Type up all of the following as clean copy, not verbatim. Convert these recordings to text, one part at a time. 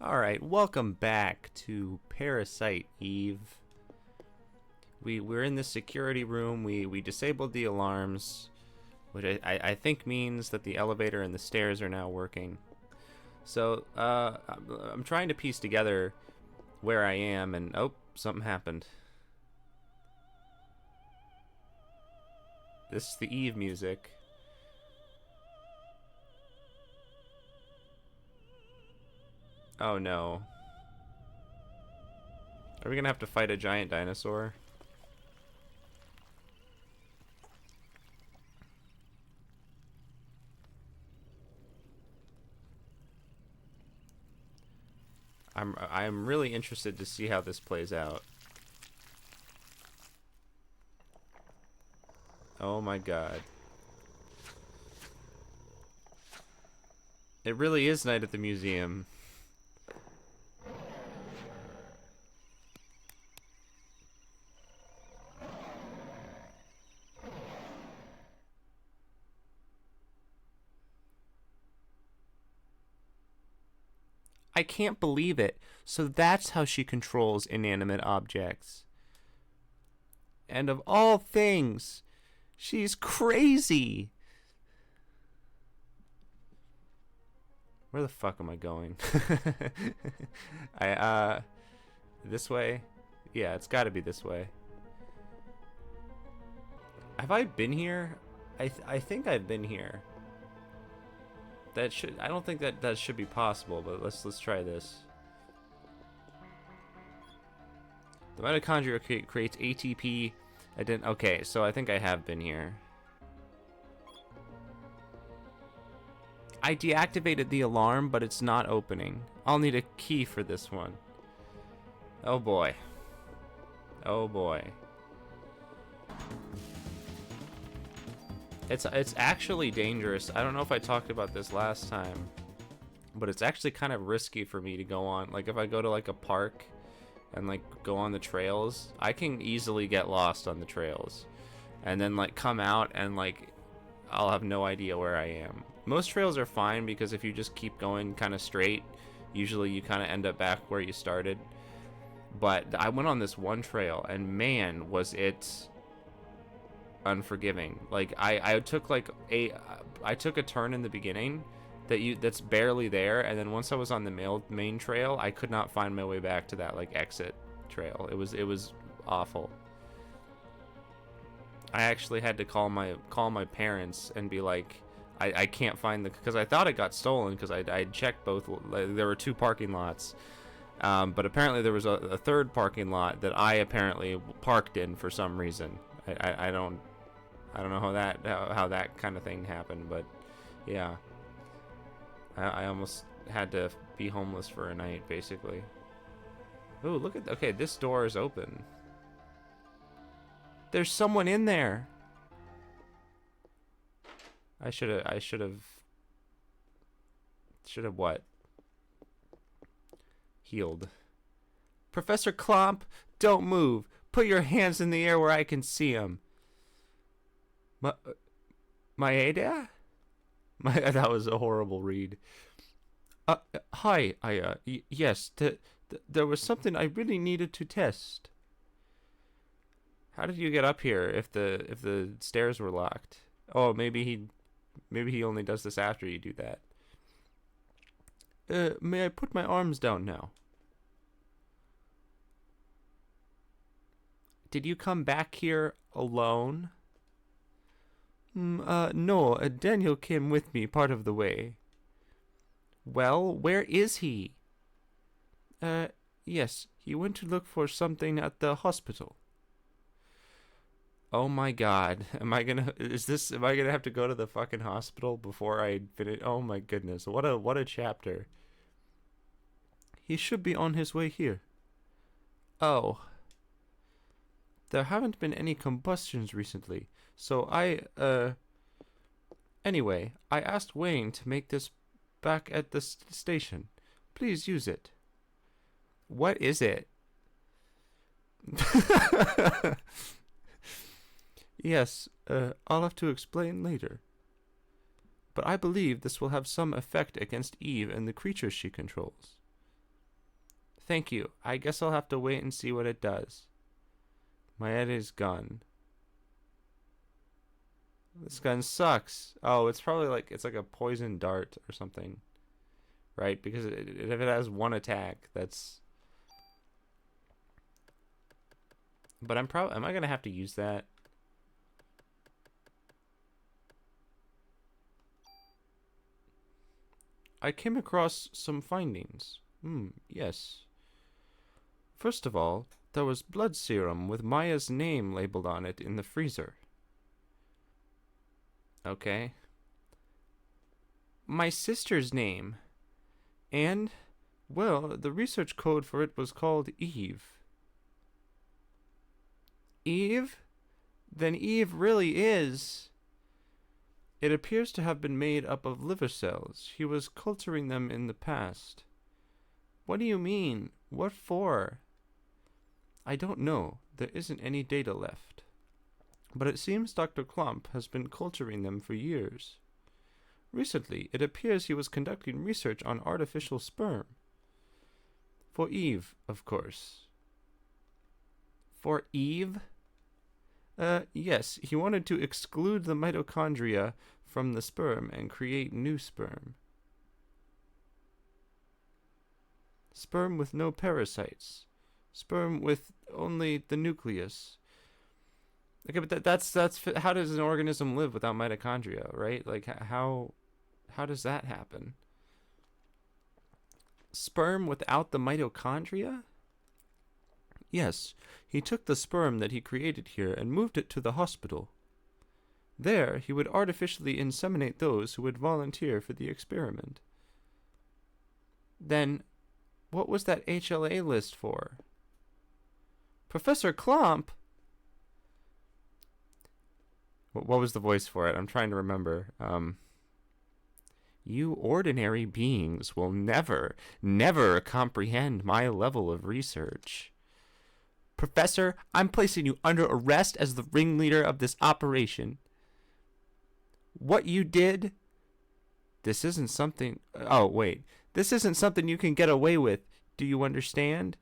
Alright, welcome back to Parasite, Eve. We're in the security room. We disabled the alarms, which I think means that the elevator and the stairs are now working. So, I'm trying to piece together where I am, and oh, something happened. This is the Eve music. Oh no. Are we gonna have to fight a giant dinosaur? I'm really interested to see how this plays out. Oh my god. It really is night at the museum. I can't believe it. So that's how she controls inanimate objects. And of all things, she's crazy. Where the fuck am I going? This way? Yeah, it's gotta be this way. Have I been here? I think I've been here. I don't think that should be possible, but let's try this. The mitochondria creates ATP. Okay, so I think I have been here. I deactivated the alarm, but it's not opening. I'll need a key for this one. Oh boy. Oh boy. It's actually dangerous. I don't know if I talked about this last time, but it's actually kind of risky for me to go on. Like if I go to like a park and like go on the trails, I can easily get lost on the trails. And then like come out and like I'll have no idea where I am. Most trails are fine because if you just keep going kind of straight, usually you kind of end up back where you started. But I went on this one trail and man was it unforgiving. Like I took a turn in the beginning that's barely there, and then once I was on the main trail, I could not find my way back to that like exit trail. It was awful. I actually had to call my parents and be like, I can't find because I thought it got stolen because I checked both. Like, there were two parking lots, but apparently there was a third parking lot that I apparently parked in for some reason. I don't know how that kind of thing happened, but yeah, I almost had to be homeless for a night basically. Oh, look at okay, this door is open. There's someone in there. I should have what? Healed. Professor Klomp, don't move. Put your hands in the air where I can see them. Maeda? That was a horrible read. Hi, yes, there was something I really needed to test. How did you get up here if the stairs were locked? Oh, maybe he only does this after you do that. May I put my arms down now? Did you come back here alone? No, Daniel came with me part of the way. Well, where is he? Yes, he went to look for something at the hospital. Oh my god, am I gonna have to go to the fucking hospital before I finish? Oh my goodness, what a chapter. He should be on his way here. Oh. There haven't been any combustions recently, so anyway, I asked Wayne to make this back at the station. Please use it. What is it? Yes, I'll have to explain later. But I believe this will have some effect against Eve and the creatures she controls. Thank you. I guess I'll have to wait and see what it does. My head is gun. This gun sucks. Oh, it's probably like it's like a poison dart or something, right? Because if it has one attack, that's. But am I gonna have to use that? I came across some findings. Yes. First of all, there was blood serum with Maya's name labeled on it in the freezer. Okay. My sister's name. And, well, the research code for it was called Eve. Eve? Then Eve really is. It appears to have been made up of liver cells. He was culturing them in the past. What do you mean? What for? I don't know. There isn't any data left. But it seems Dr. Klump has been culturing them for years. Recently, it appears he was conducting research on artificial sperm. For Eve, of course. For Eve? Yes, he wanted to exclude the mitochondria from the sperm and create new sperm. Sperm with no parasites. Sperm with only the nucleus. Okay, but that's how does an organism live without mitochondria, right? Like how does that happen? Sperm without the mitochondria? Yes, he took the sperm that he created here and moved it to the hospital. There, he would artificially inseminate those who would volunteer for the experiment. Then, what was that HLA list for? Professor Klump? What was the voice for it? I'm trying to remember. You ordinary beings will never, never comprehend my level of research. Professor, I'm placing you under arrest as the ringleader of this operation. What you did? This isn't something... Oh, wait. This isn't something you can get away with. Do you understand?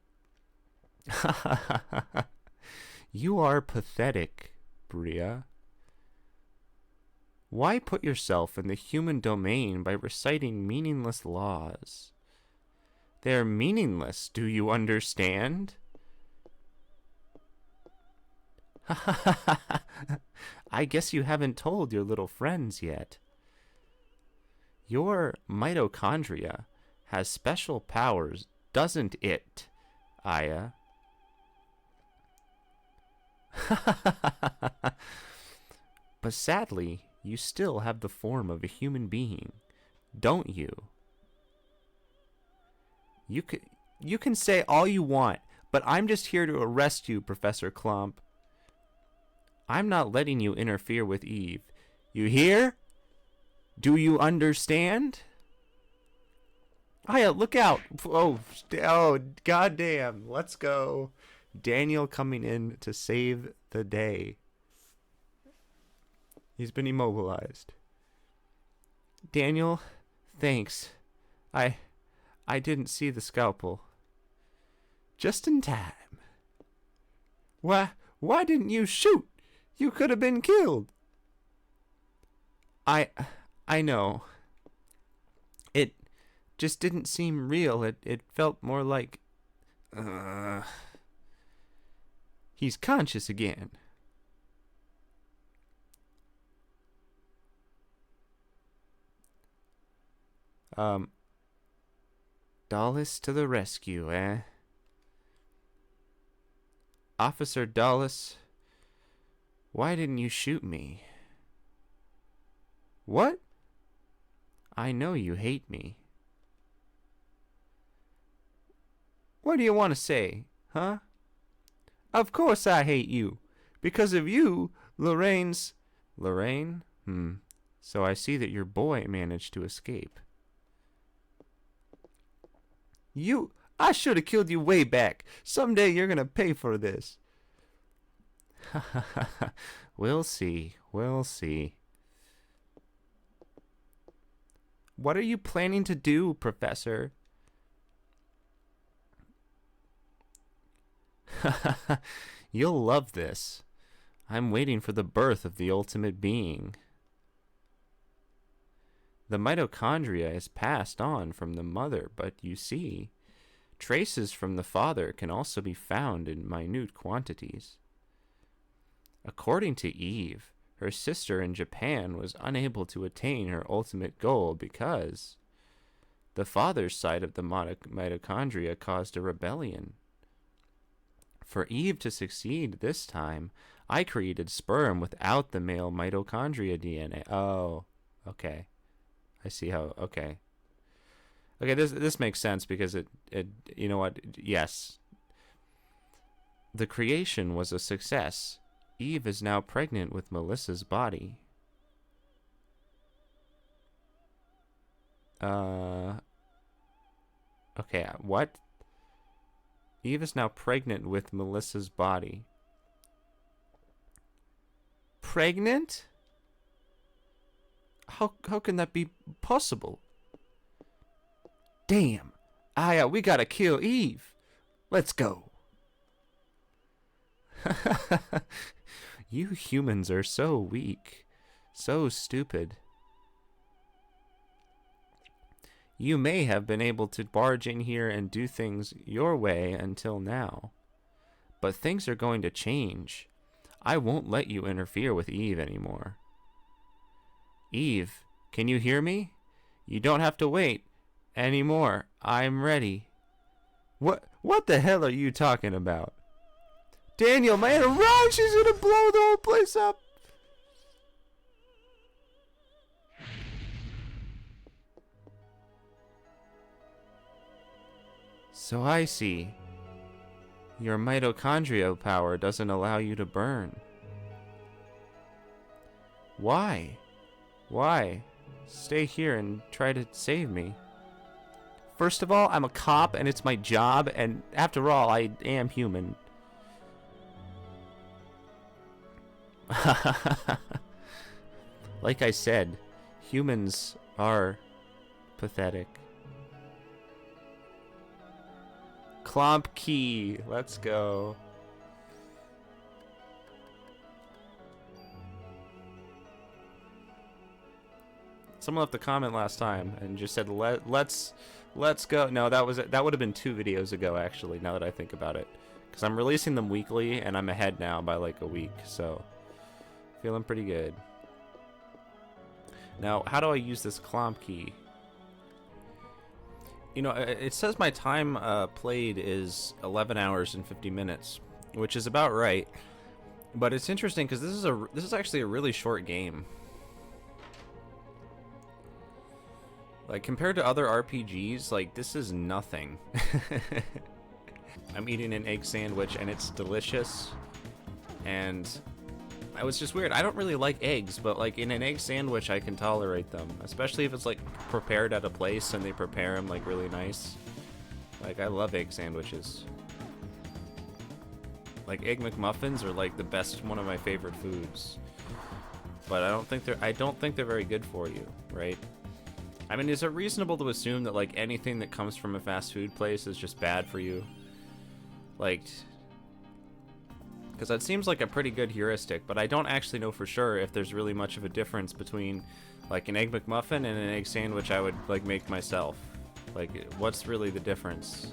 You are pathetic, Bria. Why put yourself in the human domain by reciting meaningless laws? They're meaningless, do you understand? I guess you haven't told your little friends yet. Your mitochondria has special powers, doesn't it, Aya? But sadly, you still have the form of a human being, don't you? You can say all you want, but I'm just here to arrest you, Professor Klump. I'm not letting you interfere with Eve. You hear? Do you understand? Aya, look out! Oh, goddamn! Let's go. Daniel coming in to save the day. He's been immobilized. Daniel, thanks. I didn't see the scalpel. Just in time. Why didn't you shoot? You could have been killed. I know. It just didn't seem real. It felt more like... He's conscious again. Dallas to the rescue, eh? Officer Dallas, why didn't you shoot me? What? I know you hate me. What do you want to say, huh? Of course I hate you. Because of you, Lorraine's... Lorraine? So I see that your boy managed to escape. I should have killed you way back. Someday you're gonna pay for this. We'll see. We'll see. What are you planning to do, Professor? You'll love this. I'm waiting for the birth of the ultimate being. The mitochondria is passed on from the mother, but you see, traces from the father can also be found in minute quantities. According to Eve, her sister in Japan was unable to attain her ultimate goal because the father's side of the mitochondria caused a rebellion. For Eve to succeed this time, I created sperm without the male mitochondria DNA. Oh, okay. I see how, okay. Okay, this makes sense because it you know what? Yes. The creation was a success. Eve is now pregnant with Melissa's body. Okay, what? Eve is now pregnant with Melissa's body. Pregnant? How can that be possible? Damn. Aya, we gotta kill Eve. Let's go. You humans are so weak. So stupid. You may have been able to barge in here and do things your way until now. But things are going to change. I won't let you interfere with Eve anymore. Eve, can you hear me? You don't have to wait anymore. I'm ready. What the hell are you talking about? Daniel, man, run! She's gonna blow the whole place up! So I see. Your mitochondrial power doesn't allow you to burn. Why? Why? Stay here and try to save me. First of all, I'm a cop and it's my job, and after all, I am human. Like I said, humans are pathetic. Clomp key. Let's go. Someone left a comment last time and just said let's go. No, that would have been 2 videos ago actually, now that I think about it. Cuz I'm releasing them weekly and I'm ahead now by like a week. So feeling pretty good. Now, how do I use this clomp key? You know, it says my time played is 11 hours and 50 minutes, which is about right. But it's interesting because this is actually a really short game. Like, compared to other RPGs, like, this is nothing. I'm eating an egg sandwich and it's delicious. And it was just weird. I don't really like eggs, but like in an egg sandwich I can tolerate them, especially if it's like prepared at a place and they prepare them like really nice. Like, I love egg sandwiches. Like, egg McMuffins are like the best, one of my favorite foods. But I don't think they're very good for you, right? I mean, is it reasonable to assume that like anything that comes from a fast food place is just bad for you? Like, because that seems like a pretty good heuristic, but I don't actually know for sure if there's really much of a difference between like an egg McMuffin and an egg sandwich I would like make myself. Like, what's really the difference?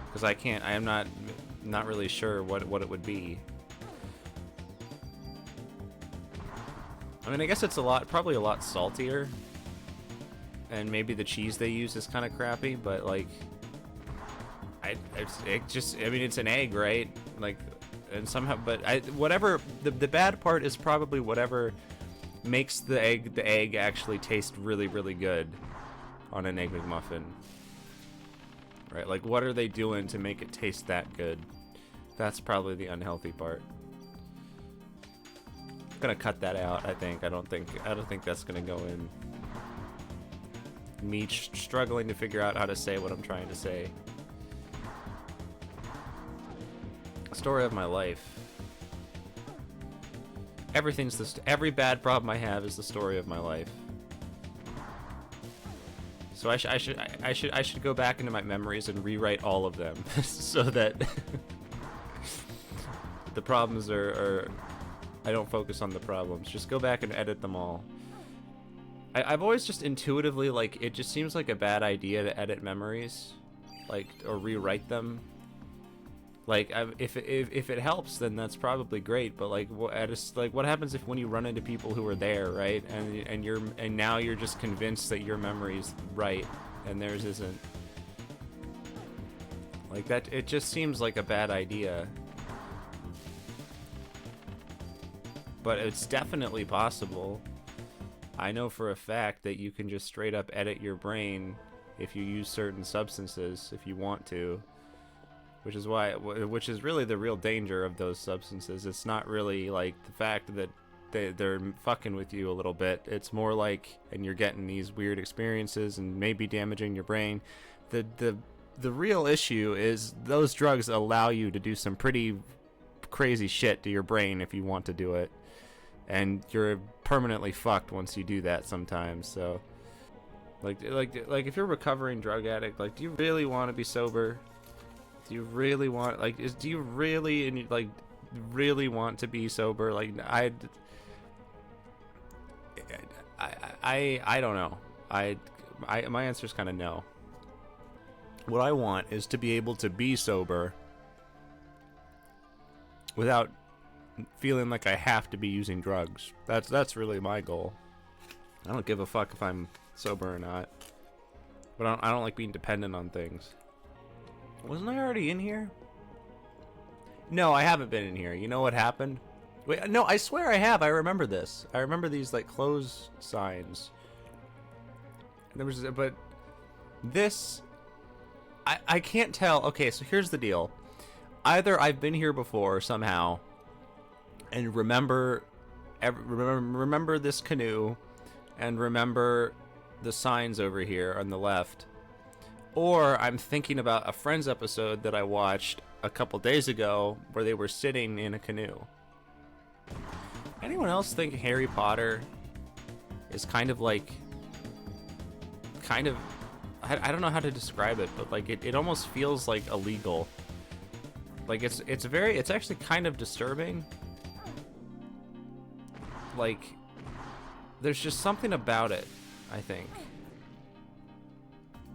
Because I am not really sure what it would be. I mean, I guess it's probably a lot saltier, and maybe the cheese they use is kind of crappy, but like, I mean, it's an egg, right? Like, and somehow, but whatever, the bad part is probably whatever makes the egg actually taste really, really good on an egg McMuffin. Right? Like, what are they doing to make it taste that good? That's probably the unhealthy part. I'm gonna cut that out, I think. I don't think that's gonna go in. Me struggling to figure out how to say what I'm trying to say. Story of my life. Every bad problem I have is the story of my life. So I should go back into my memories and rewrite all of them so that the problems are I don't focus on the problems. Just go back and edit them all. I've always just intuitively, like, it just seems like a bad idea to edit memories, like, or rewrite them. Like, if it helps, then that's probably great. But like, what happens if when you run into people who are there, right? And now you're just convinced that your memory's right and theirs isn't. Like that, it just seems like a bad idea. But it's definitely possible. I know for a fact that you can just straight up edit your brain if you use certain substances, if you want to. Which is really the real danger of those substances. It's not really like the fact that they're fucking with you a little bit. It's more like, and you're getting these weird experiences and maybe damaging your brain. The real issue is those drugs allow you to do some pretty crazy shit to your brain if you want to do it. And you're permanently fucked once you do that sometimes. So like if you're a recovering drug addict, like, do you really want to be sober? Do you really want, like, do you really, really want to be sober? Like, I don't know. My answer is kind of no. What I want is to be able to be sober without feeling like I have to be using drugs. That's really my goal. I don't give a fuck if I'm sober or not. But I don't like being dependent on things. Wasn't I already in here? No, I haven't been in here. You know what happened? Wait, no, I swear I have. I remember this. I remember these, like, close signs. But this, I can't tell. Okay, so here's the deal. Either I've been here before somehow and remember this canoe and remember the signs over here on the left, or I'm thinking about a Friends episode that I watched a couple days ago where they were sitting in a canoe. Anyone else think Harry Potter is kind of like, I don't know how to describe it, but like it almost feels like illegal. Like it's actually kind of disturbing. Like there's just something about it, I think,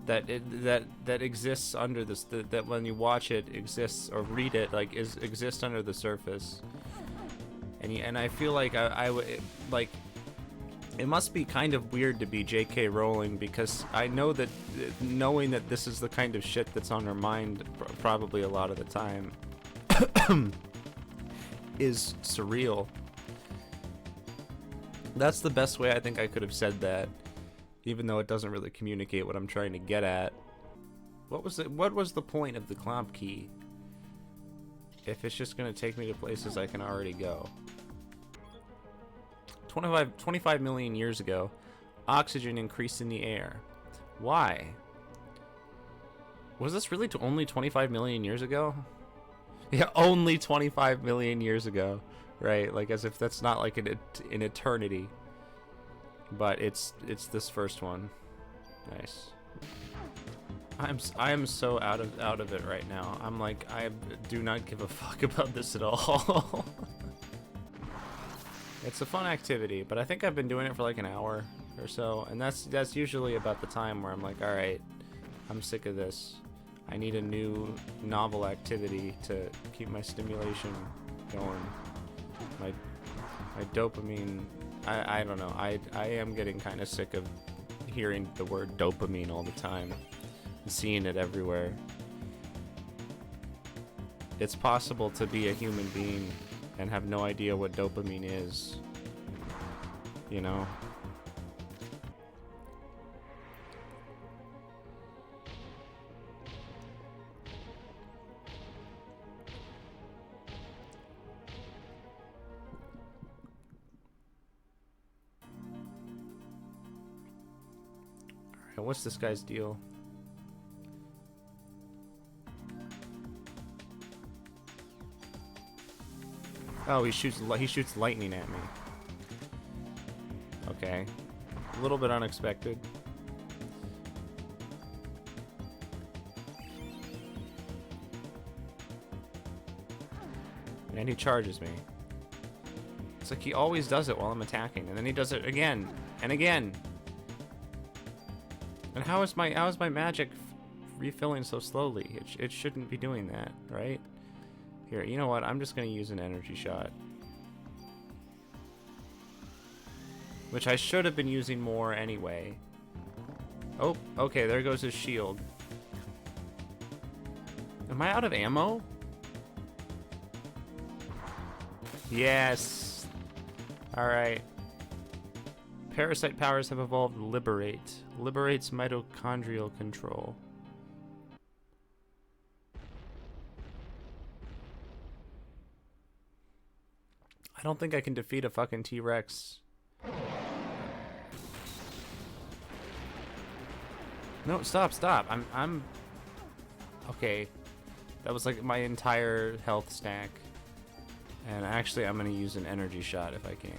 that exists under this, that when you watch it exists or read it, like exists under the surface. And I feel like I would, like, it must be kind of weird to be J.K. Rowling, because I know that knowing that this is the kind of shit that's on her mind probably a lot of the time is surreal. That's the best way I think I could have said that, even though it doesn't really communicate what I'm trying to get at. What was the point of the Clomp key if it's just going to take me to places I can already go? 25 million years ago, oxygen increased in the air. Why? Was this really only 25 million years ago? Yeah, only 25 million years ago, right? Like, as if that's not like an eternity. But it's this first one. Nice. I'm so out of it right now. I'm like, I do not give a fuck about this at all. It's a fun activity, but I think I've been doing it for like an hour or so, and that's usually about the time where I'm like, all right, I'm sick of this. I need a new novel activity to keep my stimulation going. My dopamine, I don't know. I am getting kind of sick of hearing the word dopamine all the time and seeing it everywhere. It's possible to be a human being and have no idea what dopamine is, you know? Alright, what's this guy's deal? Oh, he shoots lightning at me. Okay. A little bit unexpected. And he charges me. It's like he always does it while I'm attacking, and then he does it again and again. And how is my magic refilling so slowly? It shouldn't be doing that, right? Here, you know what? I'm just gonna use an energy shot, which I should have been using more anyway. Oh, okay, there goes his shield. Am I out of ammo? Yes. Alright. Parasite powers have evolved Liberate. Liberates mitochondrial control. I don't think I can defeat a fucking T-Rex. No, stop. I'm... Okay. That was like my entire health stack. And actually, I'm gonna use an energy shot if I can.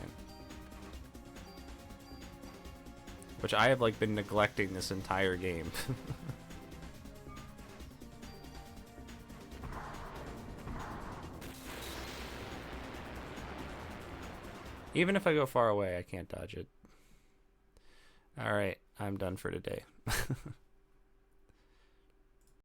Which I have like been neglecting this entire game. Even if I go far away, I can't dodge it. Alright, I'm done for today.